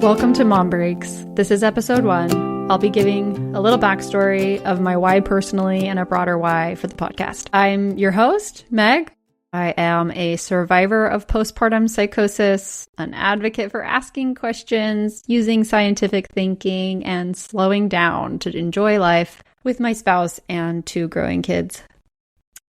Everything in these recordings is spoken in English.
Welcome to Mom Breaks. This is episode 1. I'll be giving a little backstory of my why personally and a broader why for the podcast. I'm your host, Meg. I am a survivor of postpartum psychosis, an advocate for asking questions, using scientific thinking, and slowing down to enjoy life with my spouse and 2 growing kids.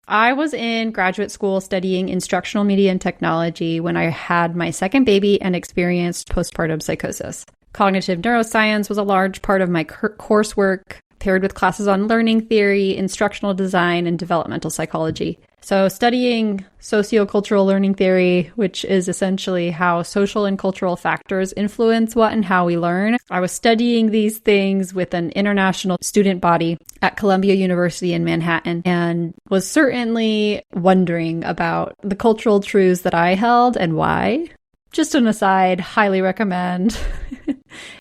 I was in graduate school studying instructional media and technology when I had my second baby and experienced postpartum psychosis. Cognitive neuroscience was a large part of my coursework, paired with classes on learning theory, instructional design, and developmental psychology. So studying sociocultural learning theory, which is essentially how social and cultural factors influence what and how we learn. I was studying these things with an international student body at Columbia University in Manhattan and was certainly wondering about the cultural truths that I held and why. Just an aside, highly recommend.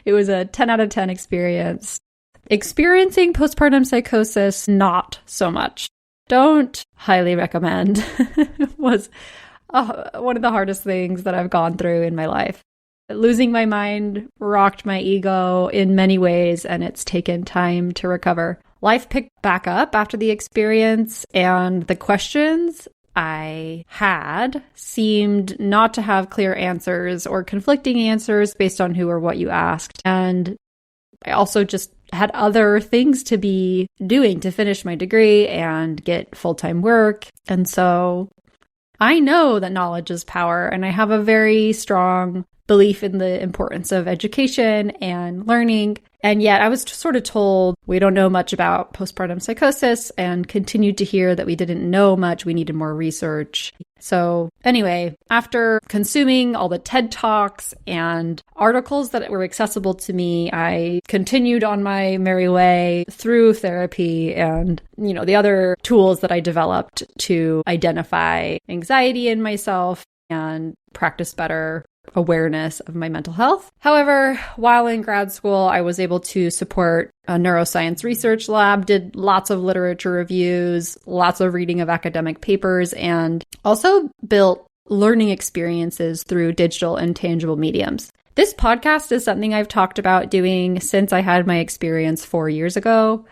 It was a 10 out of 10 experience. Experiencing postpartum psychosis, not so much. Don't highly recommend. Was one of the hardest things that I've gone through in my life. Losing my mind rocked my ego in many ways, and it's taken time to recover. Life picked back up after the experience, and the questions I had seemed not to have clear answers or conflicting answers based on who or what you asked. And I also just had other things to be doing to finish my degree and get full-time work. And so I know that knowledge is power, and I have a very strong belief in the importance of education and learning. And yet I was sort of told we don't know much about postpartum psychosis and continued to hear that we didn't know much. We needed more research. So anyway, after consuming all the TED Talks and articles that were accessible to me, I continued on my merry way through therapy and, the other tools that I developed to identify anxiety in myself and practice better awareness of my mental health. However, while in grad school, I was able to support a neuroscience research lab, did lots of literature reviews, lots of reading of academic papers, and also built learning experiences through digital and tangible mediums. This podcast is something I've talked about doing since I had my experience 4 years ago.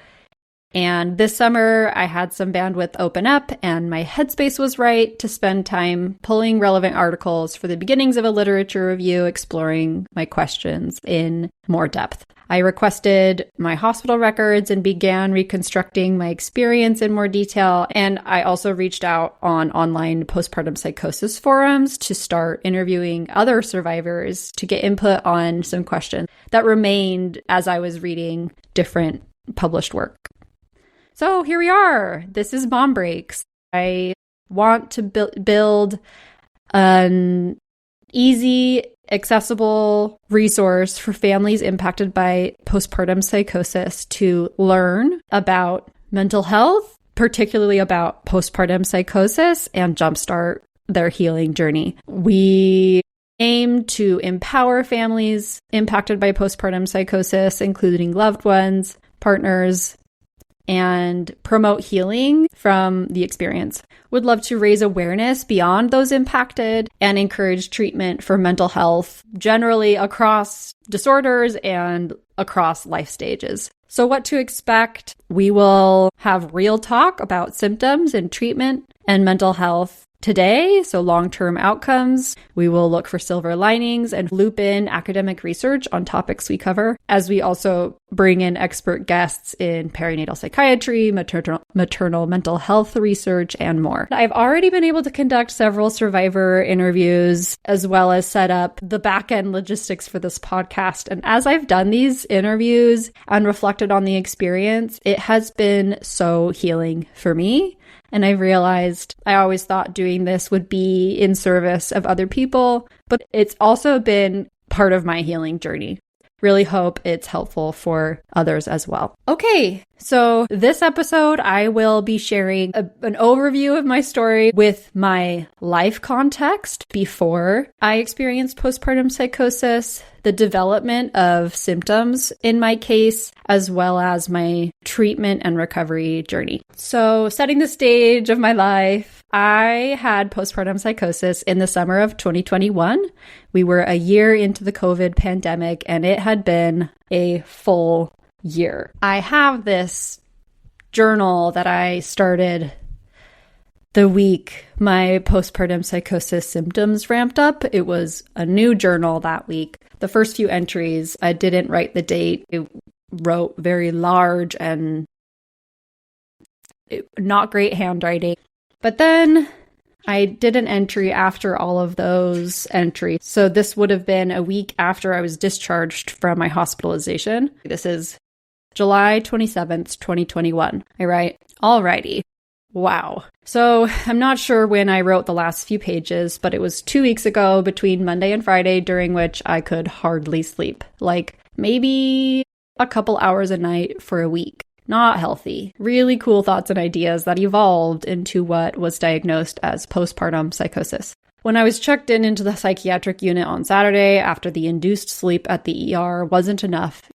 And this summer, I had some bandwidth open up, and my headspace was right to spend time pulling relevant articles for the beginnings of a literature review, exploring my questions in more depth. I requested my hospital records and began reconstructing my experience in more detail. And I also reached out on online postpartum psychosis forums to start interviewing other survivors to get input on some questions that remained as I was reading different published work. So here we are. This is Mom Breaks. I want to build an easy, accessible resource for families impacted by postpartum psychosis to learn about mental health, particularly about postpartum psychosis, and jumpstart their healing journey. We aim to empower families impacted by postpartum psychosis, including loved ones, partners, and promote healing from the experience. Would love to raise awareness beyond those impacted and encourage treatment for mental health generally across disorders and across life stages. So what to expect? We will have real talk about symptoms and treatment and mental health today, so long-term outcomes. We will look for silver linings and loop in academic research on topics we cover, as we also bring in expert guests in perinatal psychiatry, maternal mental health research, and more. I've already been able to conduct several survivor interviews, as well as set up the back-end logistics for this podcast. And as I've done these interviews and reflected on the experience, it has been so healing for me. And I realized I always thought doing this would be in service of other people, but it's also been part of my healing journey. Really hope it's helpful for others as well. Okay, so this episode, I will be sharing an overview of my story with my life context before I experienced postpartum psychosis, the development of symptoms in my case, as well as my treatment and recovery journey. So setting the stage of my life, I had postpartum psychosis in the summer of 2021. We were a year into the COVID pandemic, and it had been a full year. I have this journal that I started the week my postpartum psychosis symptoms ramped up. It was a new journal that week. The first few entries, I didn't write the date. It wrote very large and not great handwriting. But then I did an entry after all of those entries. So this would have been a week after I was discharged from my hospitalization. This is July 27th, 2021. I write, alrighty. Wow. So I'm not sure when I wrote the last few pages, but it was 2 weeks ago between Monday and Friday, during which I could hardly sleep. Like maybe a couple hours a night for a week. Not healthy. Really cool thoughts and ideas that evolved into what was diagnosed as postpartum psychosis. When I was checked into the psychiatric unit on Saturday after the induced sleep at the ER wasn't enough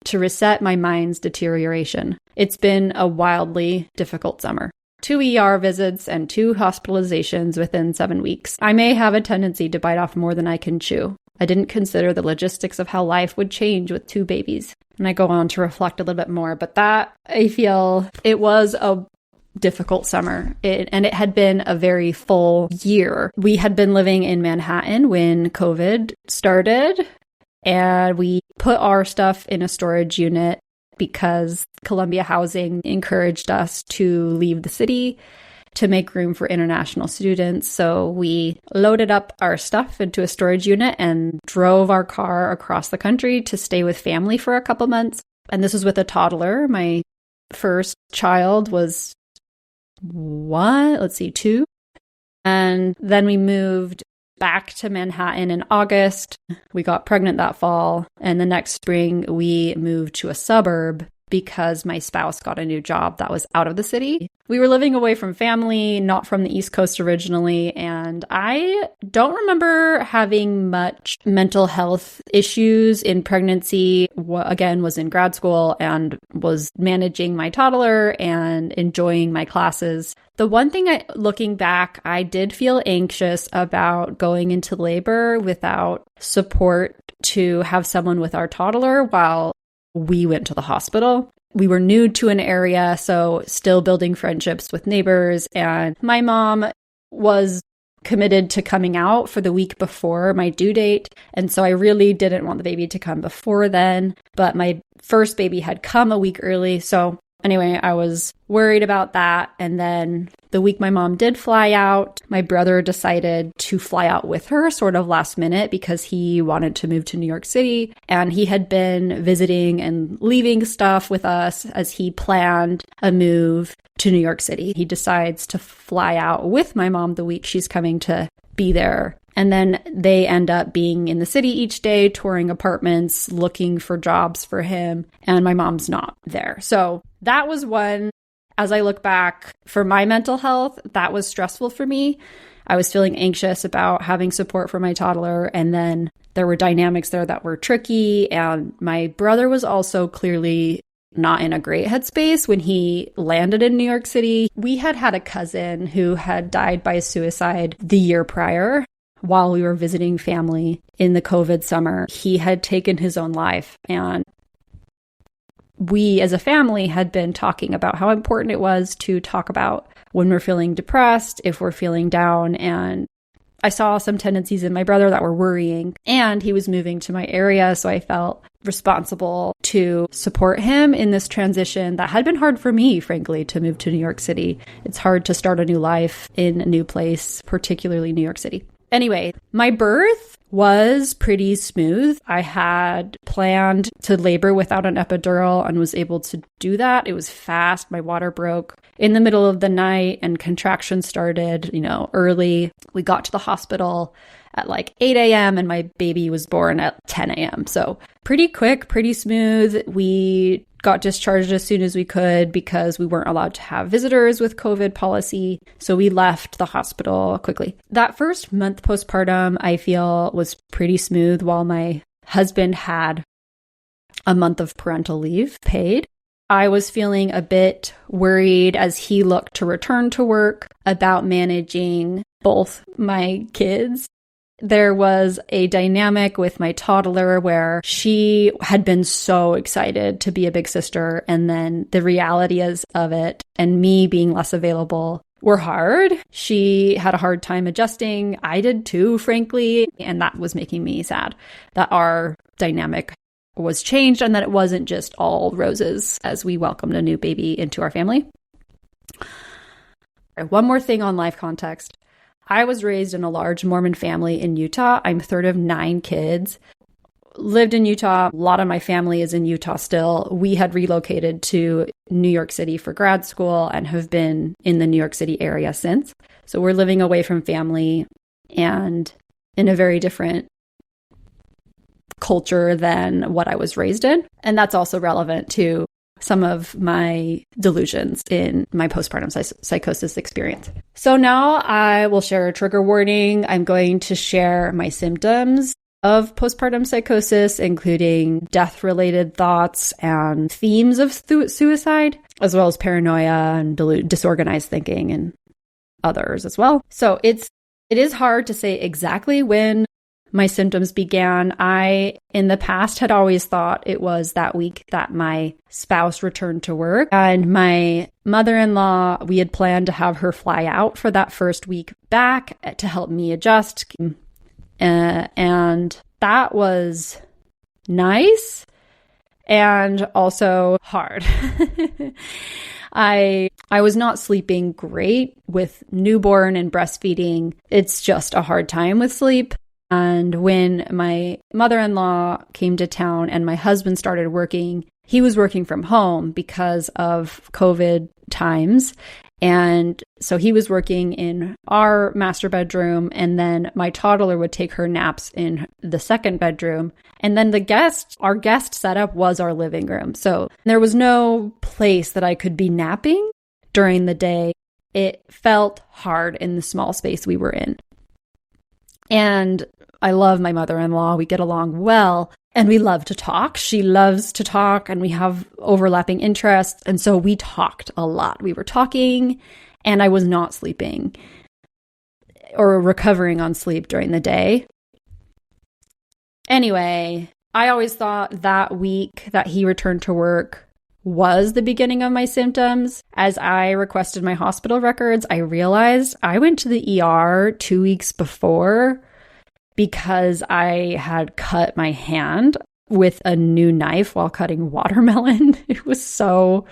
to reset my mind's deterioration. It's been a wildly difficult summer. 2 ER visits and 2 hospitalizations within 7 weeks. I may have a tendency to bite off more than I can chew. I didn't consider the logistics of how life would change with 2 babies. And I go on to reflect a little bit more, but that, I feel, it was a difficult summer. And it had been a very full year. We had been living in Manhattan when COVID started, and we put our stuff in a storage unit because Columbia Housing encouraged us to leave the city to make room for international students. So we loaded up our stuff into a storage unit and drove our car across the country to stay with family for a couple months. And this was with a toddler. My first child was 2. And then we moved back to Manhattan in August. We got pregnant that fall. And the next spring, we moved to a suburb because my spouse got a new job that was out of the city. We were living away from family, not from the East Coast originally, and I don't remember having much mental health issues in pregnancy. Again, was in grad school and was managing my toddler and enjoying my classes. The one thing, looking back, I did feel anxious about going into labor without support to have someone with our toddler while we went to the hospital. We were new to an area, so still building friendships with neighbors. And my mom was committed to coming out for the week before my due date. And so I really didn't want the baby to come before then. But my first baby had come a week early. So anyway, I was worried about that. And then the week my mom did fly out, my brother decided to fly out with her sort of last minute because he wanted to move to New York City. And he had been visiting and leaving stuff with us as he planned a move to New York City. He decides to fly out with my mom the week she's coming to be there. And then they end up being in the city each day, touring apartments, looking for jobs for him. And my mom's not there. So that was one. As I look back, for my mental health, that was stressful for me. I was feeling anxious about having support for my toddler. And then there were dynamics there that were tricky. And my brother was also clearly not in a great headspace when he landed in New York City. We had a cousin who had died by suicide the year prior while we were visiting family in the COVID summer. He had taken his own life, and we as a family had been talking about how important it was to talk about when we're feeling depressed, if we're feeling down. And I saw some tendencies in my brother that were worrying, and he was moving to my area. So I felt responsible to support him in this transition that had been hard for me, frankly, to move to New York City. It's hard to start a new life in a new place, particularly New York City. Anyway, my birth was pretty smooth. I had planned to labor without an epidural and was able to do that. It was fast. My water broke in the middle of the night and contractions started, early. We got to the hospital at like 8 a.m. and my baby was born at 10 a.m. So pretty quick, pretty smooth. We got discharged as soon as we could because we weren't allowed to have visitors with COVID policy. So we left the hospital quickly. That first month postpartum, I feel, was pretty smooth while my husband had a month of parental leave paid. I was feeling a bit worried as he looked to return to work about managing both my kids. There was a dynamic with my toddler where she had been so excited to be a big sister, and then the reality of it and me being less available were hard. She had a hard time adjusting. I did too, frankly, and that was making me sad that our dynamic was changed and that it wasn't just all roses as we welcomed a new baby into our family. One more thing on life context. I was raised in a large Mormon family in Utah. I'm third of 9 kids. Lived in Utah. A lot of my family is in Utah still. We had relocated to New York City for grad school and have been in the New York City area since. So we're living away from family and in a very different culture than what I was raised in. And that's also relevant to some of my delusions in my postpartum psychosis experience. So now I will share a trigger warning. I'm going to share my symptoms of postpartum psychosis, including death-related thoughts and themes of suicide, as well as paranoia and disorganized thinking and others as well. So it is hard to say exactly when my symptoms began. I, in the past, had always thought it was that week that my spouse returned to work. And my mother-in-law, we had planned to have her fly out for that first week back to help me adjust. And that was nice and also hard. I was not sleeping great with newborn and breastfeeding. It's just a hard time with sleep. And when my mother-in-law came to town and my husband started working, he was working from home because of COVID times. And so he was working in our master bedroom, and then my toddler would take her naps in the second bedroom. And then our guest setup was our living room. So there was no place that I could be napping during the day. It felt hard in the small space we were in. And I love my mother-in-law. We get along well and we love to talk. She loves to talk and we have overlapping interests. And so we talked a lot. We were talking and I was not sleeping or recovering on sleep during the day. Anyway, I always thought that week that he returned to work was the beginning of my symptoms. As I requested my hospital records, I realized I went to the ER 2 weeks before because I had cut my hand with a new knife while cutting watermelon. It was so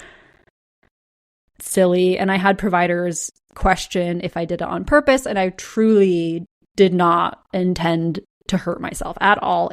silly. And I had providers question if I did it on purpose. And I truly did not intend to hurt myself at all.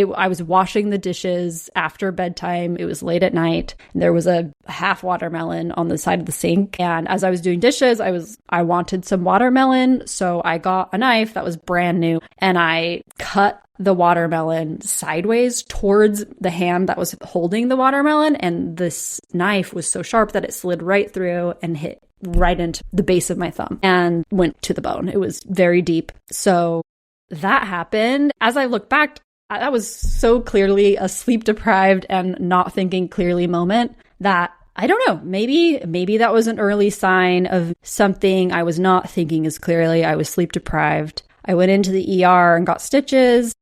I was washing the dishes after bedtime. It was late at night. And there was a half watermelon on the side of the sink. And as I was doing dishes, I wanted some watermelon. So I got a knife that was brand new and I cut the watermelon sideways towards the hand that was holding the watermelon. And this knife was so sharp that it slid right through and hit right into the base of my thumb and went to the bone. It was very deep. So that happened. As I look back, that was so clearly a sleep deprived and not thinking clearly moment that I don't know, maybe that was an early sign of something. I was not thinking as clearly. I was sleep deprived. I went into the ER and got stitches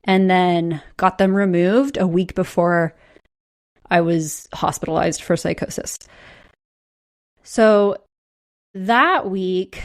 and then got them removed a week before I was hospitalized for psychosis. So that week,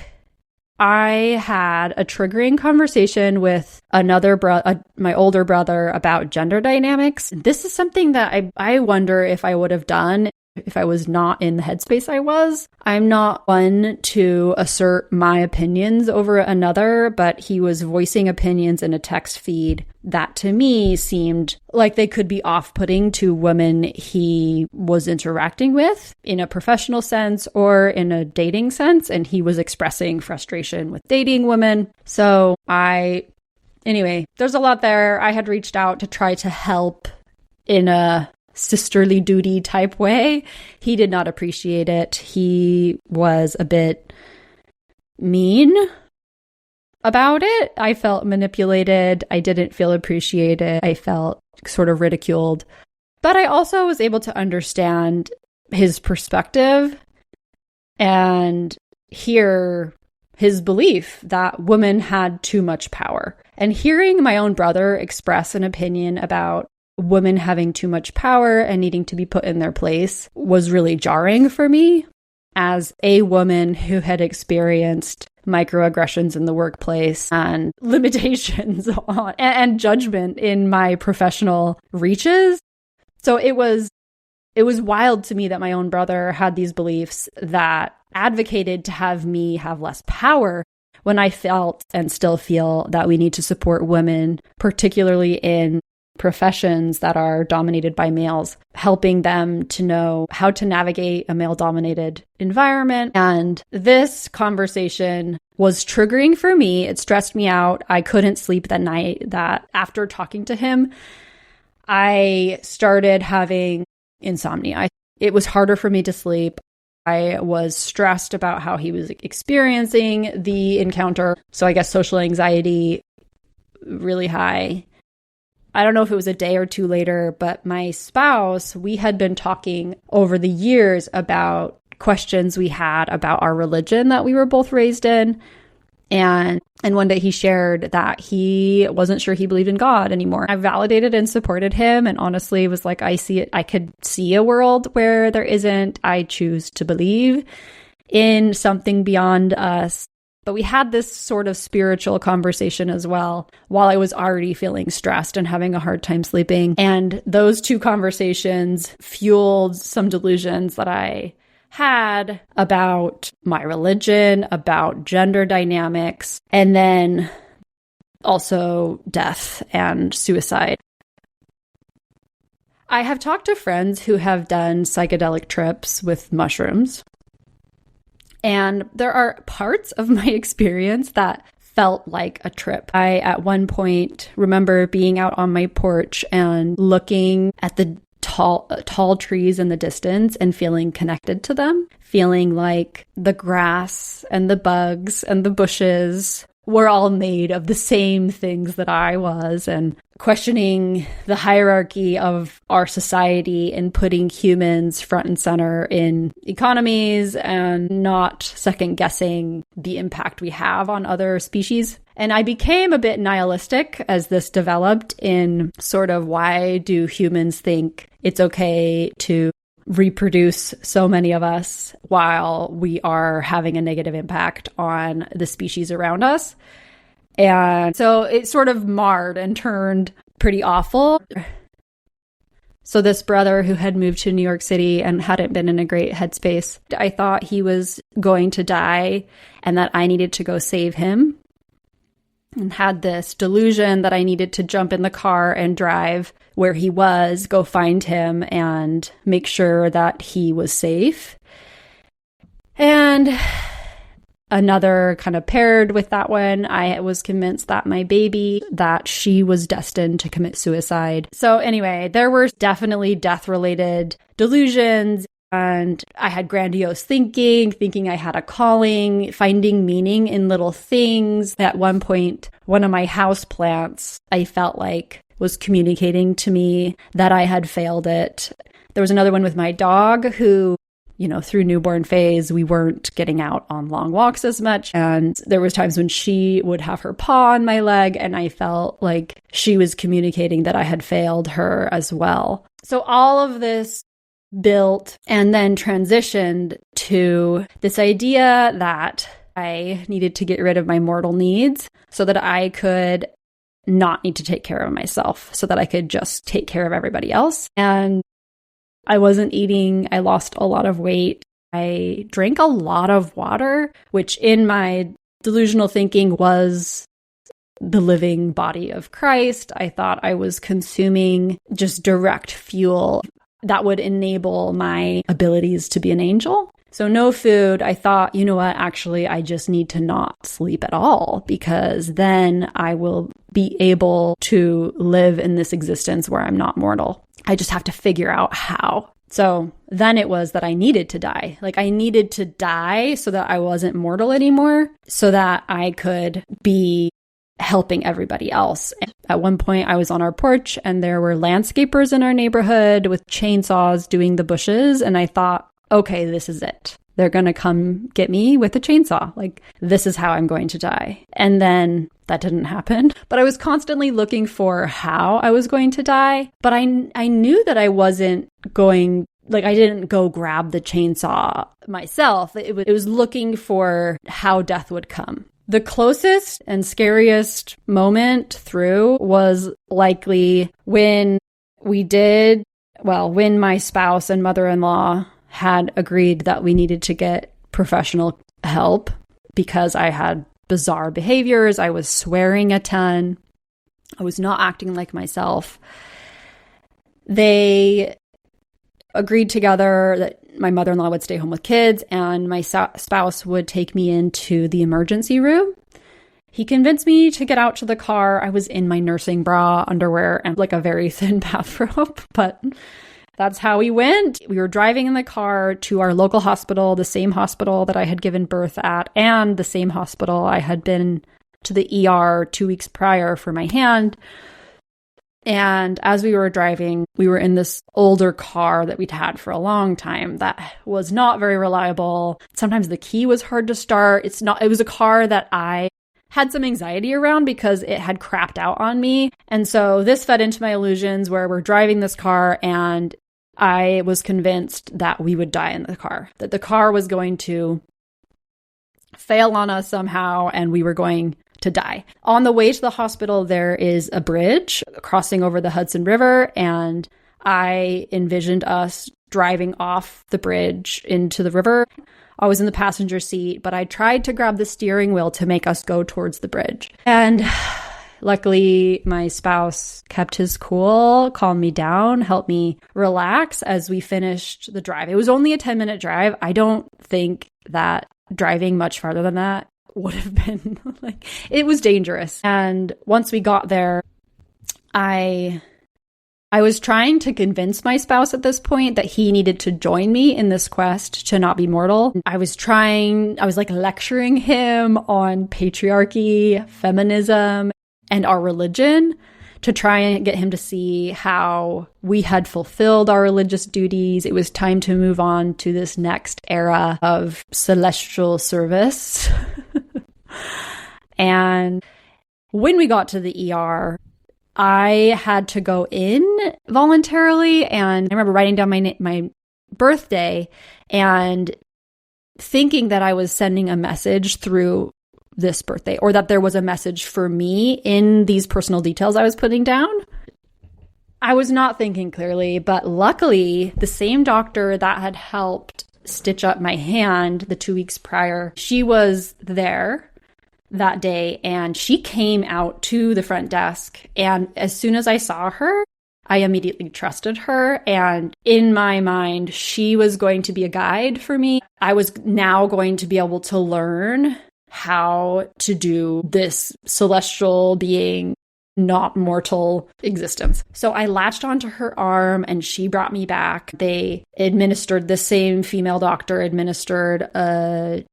I had a triggering conversation with my older brother about gender dynamics. This is something that I wonder if I would have done if I was not in the headspace I was. I'm not one to assert my opinions over another, but he was voicing opinions in a text feed that to me seemed like they could be off-putting to women he was interacting with in a professional sense or in a dating sense. And he was expressing frustration with dating women. So anyway, there's a lot there. I had reached out to try to help in a sisterly duty type way. He did not appreciate it. He was a bit mean about it. I felt manipulated. I didn't feel appreciated. I felt sort of ridiculed. But I also was able to understand his perspective and hear his belief that women had too much power. And hearing my own brother express an opinion about women having too much power and needing to be put in their place was really jarring for me as a woman who had experienced microaggressions in the workplace and limitations on, and judgment in my professional reaches. So it was wild to me that my own brother had these beliefs that advocated to have me have less power when I felt and still feel that we need to support women, particularly in professions that are dominated by males, helping them to know how to navigate a male-dominated environment. And this conversation was triggering for me. It stressed me out. I couldn't sleep that night. That after talking to him, I started having insomnia. It was harder for me to sleep. I was stressed about how he was experiencing the encounter. So I guess social anxiety really high. I don't know if it was a day or two later, but my spouse, we had been talking over the years about questions we had about our religion that we were both raised in. And one day he shared that he wasn't sure he believed in God anymore. I validated and supported him and honestly was like, I could see a world where there isn't. I choose to believe in something beyond us. But we had this sort of spiritual conversation as well while I was already feeling stressed and having a hard time sleeping. And those two conversations fueled some delusions that I had about my religion, about gender dynamics, and then also death and suicide. I have talked to friends who have done psychedelic trips with mushrooms, and there are parts of my experience that felt like a trip. I, at one point, remember being out on my porch and looking at the tall trees in the distance and feeling connected to them, feeling like the grass and the bugs and the bushes were all made of the same things that I was, and questioning the hierarchy of our society and putting humans front and center in economies and not second guessing the impact we have on other species. And I became a bit nihilistic as this developed in sort of, why do humans think it's okay to reproduce so many of us while we are having a negative impact on the species around us? And so it sort of marred and turned pretty awful. So this brother who had moved to New York City and hadn't been in a great headspace, I thought he was going to die and that I needed to go save him, and had this delusion that I needed to jump in the car and drive where he was, go find him and make sure that he was safe. And another kind of paired with that one, I was convinced that my baby, that she was destined to commit suicide. So anyway, there were definitely death-related delusions. And I had grandiose thinking I had a calling, finding meaning in little things. At one point, one of my houseplants, I felt like was communicating to me that I had failed it. There was another one with my dog who, through newborn phase, we weren't getting out on long walks as much. And there was times when she would have her paw on my leg and I felt like she was communicating that I had failed her as well. So all of this built and then transitioned to this idea that I needed to get rid of my mortal needs so that I could not need to take care of myself, so that I could just take care of everybody else. And I wasn't eating. I lost a lot of weight. I drank a lot of water, which in my delusional thinking was the living body of Christ. I thought I was consuming just direct fuel that would enable my abilities to be an angel. So no food. I thought, you know what, actually, I just need to not sleep at all, because then I will be able to live in this existence where I'm not mortal. I just have to figure out how. So then it was that I needed to die. Like I needed to die so that I wasn't mortal anymore, so that I could be helping everybody else. At one point, I was on our porch and there were landscapers in our neighborhood with chainsaws doing the bushes. And I thought, okay, this is it. They're going to come get me with a chainsaw. Like, this is how I'm going to die. And then that didn't happen. But I was constantly looking for how I was going to die. But I knew that I wasn't going, like, I didn't go grab the chainsaw myself. It was looking for how death would come. The closest and scariest moment through was likely when my spouse and mother-in-law had agreed that we needed to get professional help because I had bizarre behaviors. I was swearing a ton. I was not acting like myself. They agreed together that my mother-in-law would stay home with kids and my spouse would take me into the emergency room. He convinced me to get out to the car. I was in my nursing bra, underwear, and like a very thin bathrobe, but that's how we went. We were driving in the car to our local hospital, the same hospital that I had given birth at, and the same hospital I had been to the ER 2 weeks prior for my hand. And as we were driving, we were in this older car that we'd had for a long time that was not very reliable. Sometimes the key was hard to start. It was a car that I had some anxiety around because it had crapped out on me. And so this fed into my illusions where we're driving this car and I was convinced that we would die in the car, that the car was going to fail on us somehow and we were going to die. On the way to the hospital, there is a bridge crossing over the Hudson River, and I envisioned us driving off the bridge into the river. I was in the passenger seat, but I tried to grab the steering wheel to make us go towards the bridge. And luckily, my spouse kept his cool, calmed me down, helped me relax as we finished the drive. It was only a 10-minute drive. I don't think that driving much farther than that would have been like, it was dangerous. And once we got there, I was trying to convince my spouse at this point that he needed to join me in this quest to not be mortal. I was like lecturing him on patriarchy, feminism, and our religion to try and get him to see how we had fulfilled our religious duties. It was time to move on to this next era of celestial service. And when we got to the ER, I had to go in voluntarily. And I remember writing down my birthday and thinking that I was sending a message through this birthday, or that there was a message for me in these personal details I was putting down. I was not thinking clearly, but luckily the same doctor that had helped stitch up my hand the 2 weeks prior, she was there that day and she came out to the front desk. And as soon as I saw her, I immediately trusted her. And in my mind, she was going to be a guide for me. I was now going to be able to learn how to do this celestial being, not mortal existence. So I latched onto her arm and she brought me back. The same female doctor administered a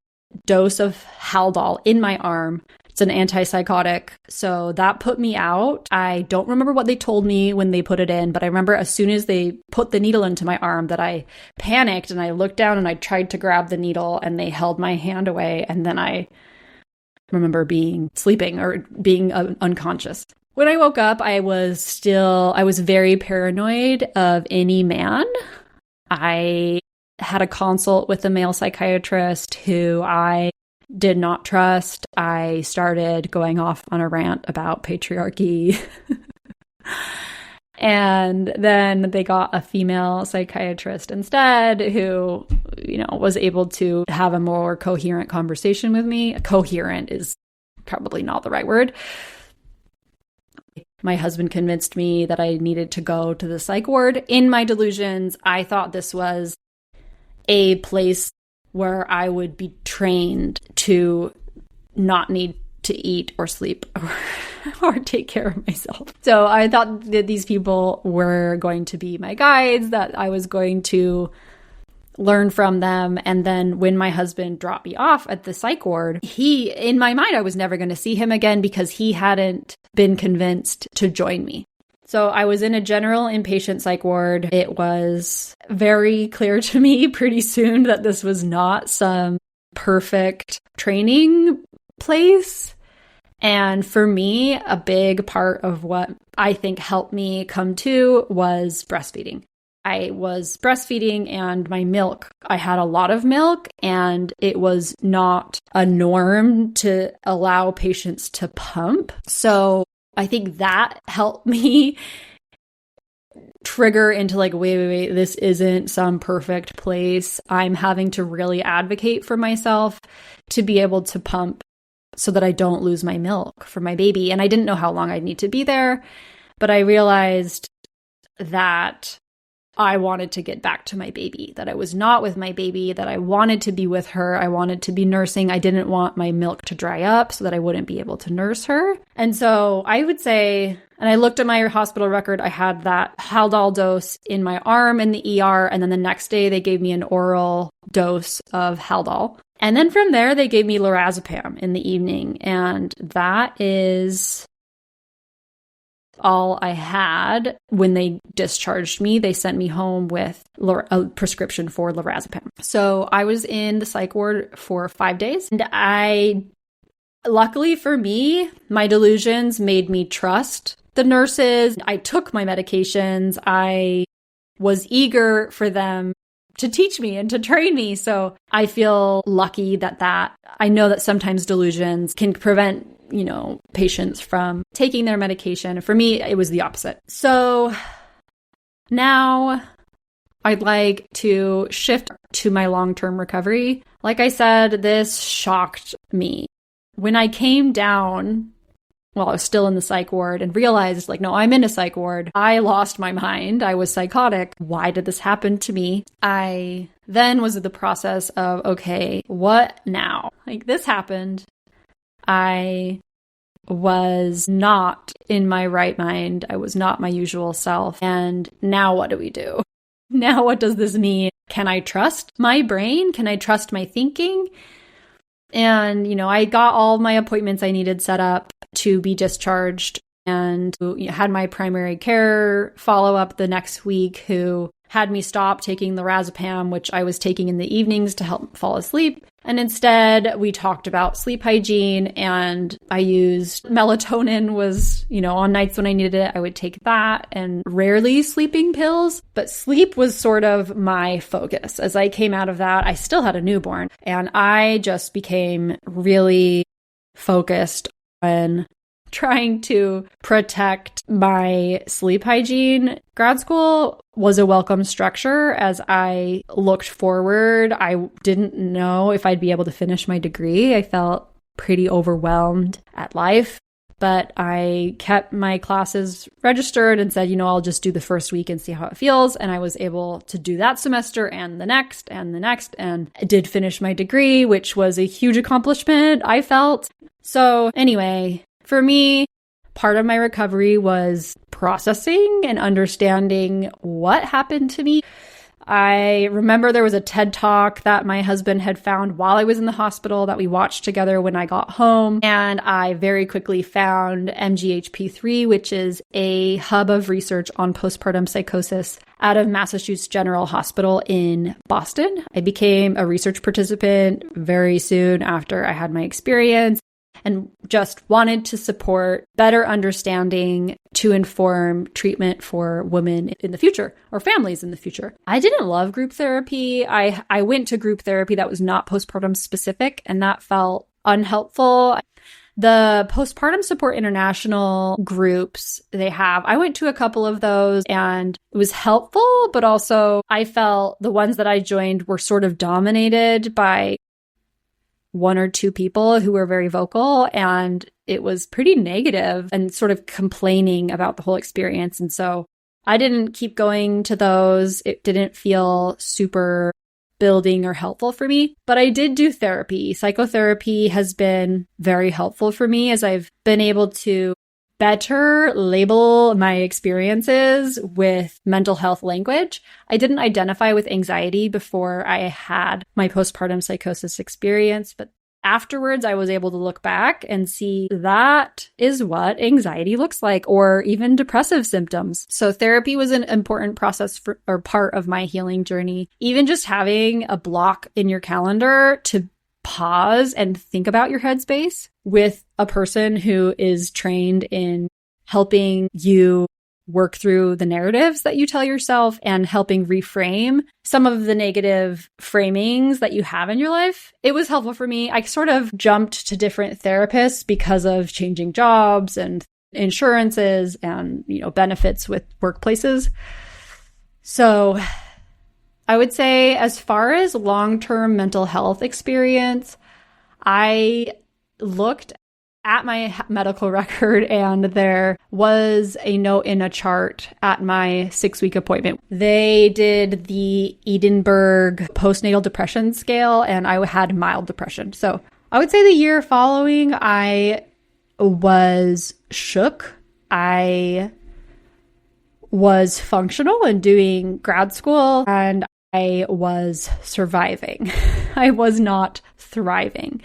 dose of Haldol in my arm. It's an antipsychotic. So that put me out. I don't remember what they told me when they put it in, but I remember as soon as they put the needle into my arm that I panicked and I looked down and I tried to grab the needle and they held my hand away. And then I remember sleeping or being unconscious. When I woke up, I was very paranoid of any man. I had a consult with a male psychiatrist who I did not trust. I started going off on a rant about patriarchy. And then they got a female psychiatrist instead who, was able to have a more coherent conversation with me. Coherent is probably not the right word. My husband convinced me that I needed to go to the psych ward. In my delusions, I thought this was a place where I would be trained to not need to eat or sleep or take care of myself. So I thought that these people were going to be my guides, that I was going to learn from them. And then when my husband dropped me off at the psych ward, in my mind, I was never going to see him again because he hadn't been convinced to join me. So I was in a general inpatient psych ward. It was very clear to me pretty soon that this was not some perfect training place. And for me, a big part of what I think helped me come to was breastfeeding. I was breastfeeding and my milk, I had a lot of milk and it was not a norm to allow patients to pump. So I think that helped me trigger into like, wait, this isn't some perfect place. I'm having to really advocate for myself to be able to pump so that I don't lose my milk for my baby. And I didn't know how long I'd need to be there, but I realized that I wanted to get back to my baby, that I was not with my baby, that I wanted to be with her. I wanted to be nursing. I didn't want my milk to dry up so that I wouldn't be able to nurse her. And so I would say, and I looked at my hospital record, I had that Haldol dose in my arm in the ER. And then the next day they gave me an oral dose of Haldol. And then from there, they gave me lorazepam in the evening. And that is all I had. When they discharged me, they sent me home with a prescription for lorazepam. So I was in the psych ward for 5 days. And luckily for me, my delusions made me trust the nurses. I took my medications. I was eager for them to teach me and to train me. So I feel lucky that I know that sometimes delusions can prevent patients from taking their medication. For me, it was the opposite. So now I'd like to shift to my long-term recovery. Like I said, this shocked me. When I came down, I was still in the psych ward and realized no, I'm in a psych ward. I lost my mind. I was psychotic. Why did this happen to me? I then was in the process of, okay, what now? This happened. I was not in my right mind. I was not my usual self. And now what do we do? Now what does this mean? Can I trust my brain? Can I trust my thinking? And, I got all my appointments I needed set up to be discharged and had my primary care follow up the next week, who had me stop taking the lorazepam, which I was taking in the evenings to help fall asleep. And instead, we talked about sleep hygiene, and I used melatonin was, on nights when I needed it, I would take that, and rarely sleeping pills. But sleep was sort of my focus. As I came out of that, I still had a newborn, and I just became really focused on trying to protect my sleep hygiene. Grad school was a welcome structure as I looked forward. I didn't know if I'd be able to finish my degree. I felt pretty overwhelmed at life, but I kept my classes registered and said, I'll just do the first week and see how it feels. And I was able to do that semester and the next and the next, and I did finish my degree, which was a huge accomplishment, I felt. So anyway, for me, part of my recovery was processing and understanding what happened to me. I remember there was a TED Talk that my husband had found while I was in the hospital that we watched together when I got home. And I very quickly found MGHP3, which is a hub of research on postpartum psychosis out of Massachusetts General Hospital in Boston. I became a research participant very soon after I had my experience, and just wanted to support better understanding to inform treatment for women in the future or families in the future. I didn't love group therapy. I went to group therapy that was not postpartum specific, and that felt unhelpful. The Postpartum Support International groups I went to a couple of those, and it was helpful, but also I felt the ones that I joined were sort of dominated by one or two people who were very vocal, and it was pretty negative and sort of complaining about the whole experience. And so I didn't keep going to those. It didn't feel super building or helpful for me, but I did do therapy. Psychotherapy has been very helpful for me as I've been able to better label my experiences with mental health language. I didn't identify with anxiety before I had my postpartum psychosis experience, but afterwards, I was able to look back and see that is what anxiety looks like, or even depressive symptoms. So therapy was an important process or part of my healing journey. Even just having a block in your calendar to pause and think about your headspace with a person who is trained in helping you work through the narratives that you tell yourself and helping reframe some of the negative framings that you have in your life. It was helpful for me. I sort of jumped to different therapists because of changing jobs and insurances and, benefits with workplaces. So I would say as far as long-term mental health experience, I looked at my medical record and there was a note in a chart at my 6-week appointment. They did the Edinburgh postnatal depression scale and I had mild depression. So I would say the year following, I was shook. I was functional and doing grad school and I was surviving. I was not thriving.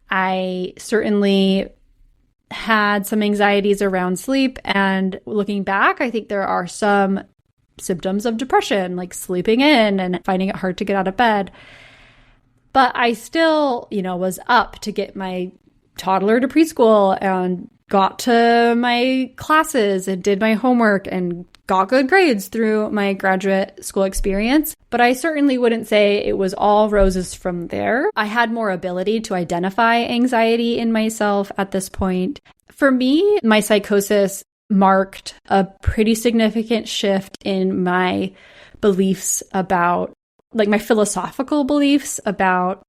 I certainly had some anxieties around sleep, and looking back, I think there are some symptoms of depression, like sleeping in and finding it hard to get out of bed. But I still, was up to get my toddler to preschool and got to my classes and did my homework and got good grades through my graduate school experience. But I certainly wouldn't say it was all roses from there. I had more ability to identify anxiety in myself at this point. For me, my psychosis marked a pretty significant shift in my beliefs about, my philosophical beliefs about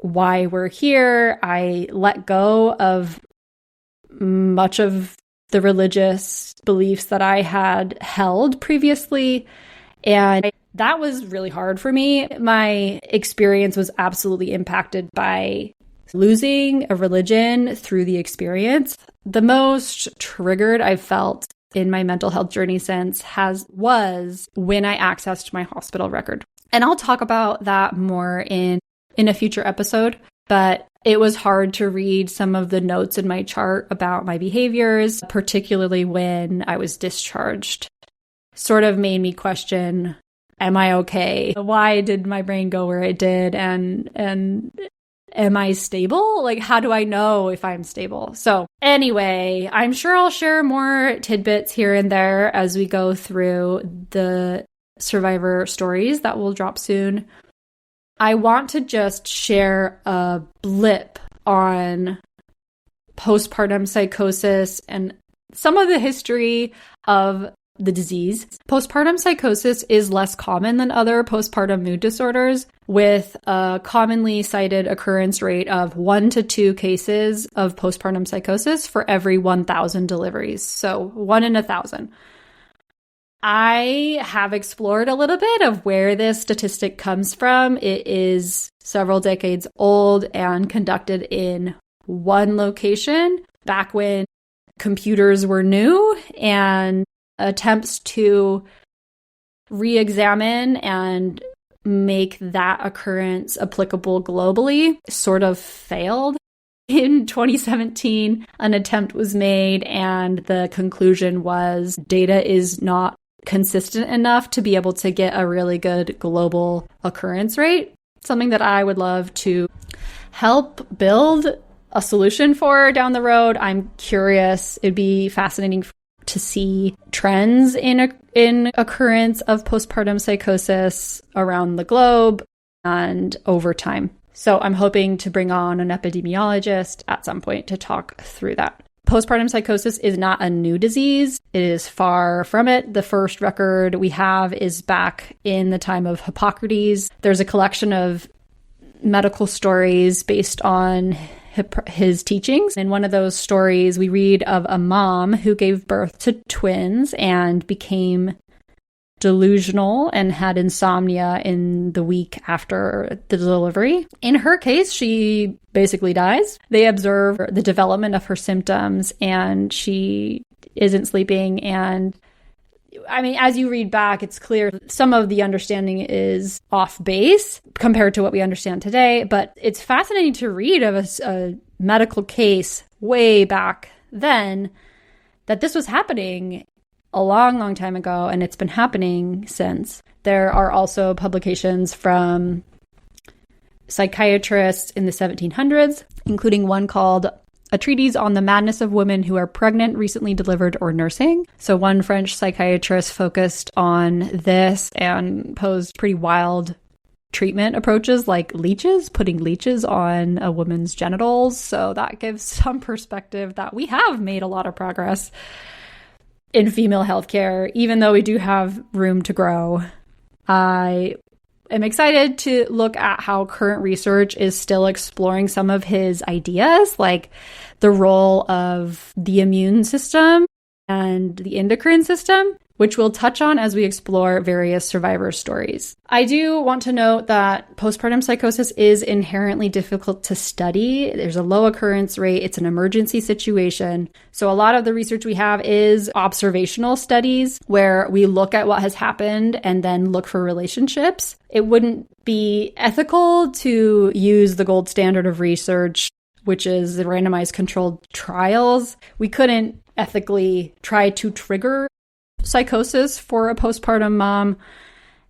why we're here. I let go of much of the religious beliefs that I had held previously. And that was really hard for me. My experience was absolutely impacted by losing a religion through the experience. The most triggered I've felt in my mental health journey since was when I accessed my hospital record. And I'll talk about that more in a future episode. But it was hard to read some of the notes in my chart about my behaviors, particularly when I was discharged. Sort of made me question, am I okay? Why did my brain go where it did? And am I stable? How do I know if I'm stable? So anyway, I'm sure I'll share more tidbits here and there as we go through the survivor stories that will drop soon. I want to just share a blip on postpartum psychosis and some of the history of the disease. Postpartum psychosis is less common than other postpartum mood disorders, with a commonly cited occurrence rate of 1 to 2 cases of postpartum psychosis for every 1,000 deliveries. So 1 in 1,000. I have explored a little bit of where this statistic comes from. It is several decades old and conducted in one location back when computers were new, and attempts to re-examine and make that occurrence applicable globally sort of failed. In 2017, an attempt was made, and the conclusion was data is not consistent enough to be able to get a really good global occurrence rate. Something that I would love to help build a solution for down the road. I'm curious. It'd be fascinating to see trends in occurrence of postpartum psychosis around the globe and over time. So I'm hoping to bring on an epidemiologist at some point to talk through that. Postpartum psychosis is not a new disease. It is far from it. The first record we have is back in the time of Hippocrates. There's a collection of medical stories based on his teachings. In one of those stories, we read of a mom who gave birth to twins and became delusional and had insomnia in the week after the delivery. In her case, she basically dies. They observe the development of her symptoms and she isn't sleeping. And I mean, as you read back, it's clear some of the understanding is off base compared to what we understand today. But it's fascinating to read of a medical case way back then that this was happening a long, long time ago, and it's been happening since. There are also publications from psychiatrists in the 1700s, including one called A Treatise on the Madness of Women Who Are Pregnant, Recently Delivered, or Nursing. So one French psychiatrist focused on this and posed pretty wild treatment approaches like leeches, putting leeches on a woman's genitals. So that gives some perspective that we have made a lot of progress in female healthcare, even though we do have room to grow. I am excited to look at how current research is still exploring some of his ideas, like the role of the immune system and the endocrine system, which we'll touch on as we explore various survivor stories. I do want to note that postpartum psychosis is inherently difficult to study. There's a low occurrence rate. It's an emergency situation. So a lot of the research we have is observational studies where we look at what has happened and then look for relationships. It wouldn't be ethical to use the gold standard of research, which is the randomized controlled trials. We couldn't ethically try to trigger psychosis for a postpartum mom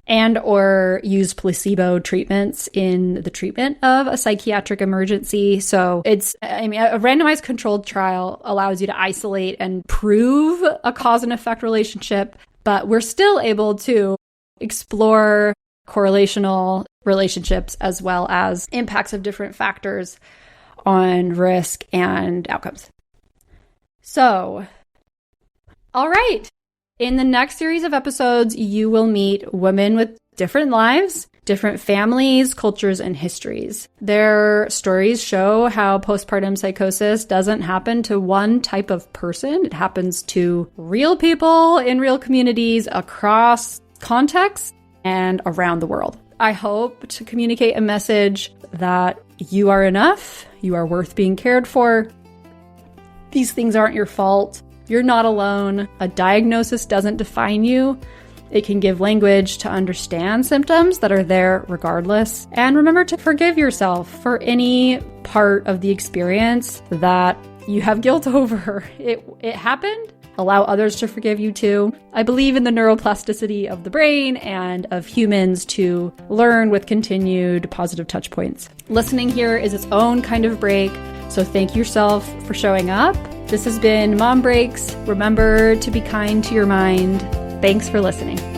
and or use placebo treatments in the treatment of a psychiatric emergency. So a randomized controlled trial allows you to isolate and prove a cause and effect relationship, but we're still able to explore correlational relationships as well as impacts of different factors on risk and outcomes. So, all right. In the next series of episodes, you will meet women with different lives, different families, cultures, and histories. Their stories show how postpartum psychosis doesn't happen to one type of person. It happens to real people in real communities across contexts and around the world. I hope to communicate a message that you are enough, you are worth being cared for. These things aren't your fault. You're not alone. A diagnosis doesn't define you. It can give language to understand symptoms that are there regardless. And remember to forgive yourself for any part of the experience that you have guilt over. It happened. Allow others to forgive you too. I believe in the neuroplasticity of the brain and of humans to learn with continued positive touch points. Listening here is its own kind of break. So thank yourself for showing up. This has been Mom Breaks. Remember to be kind to your mind. Thanks for listening.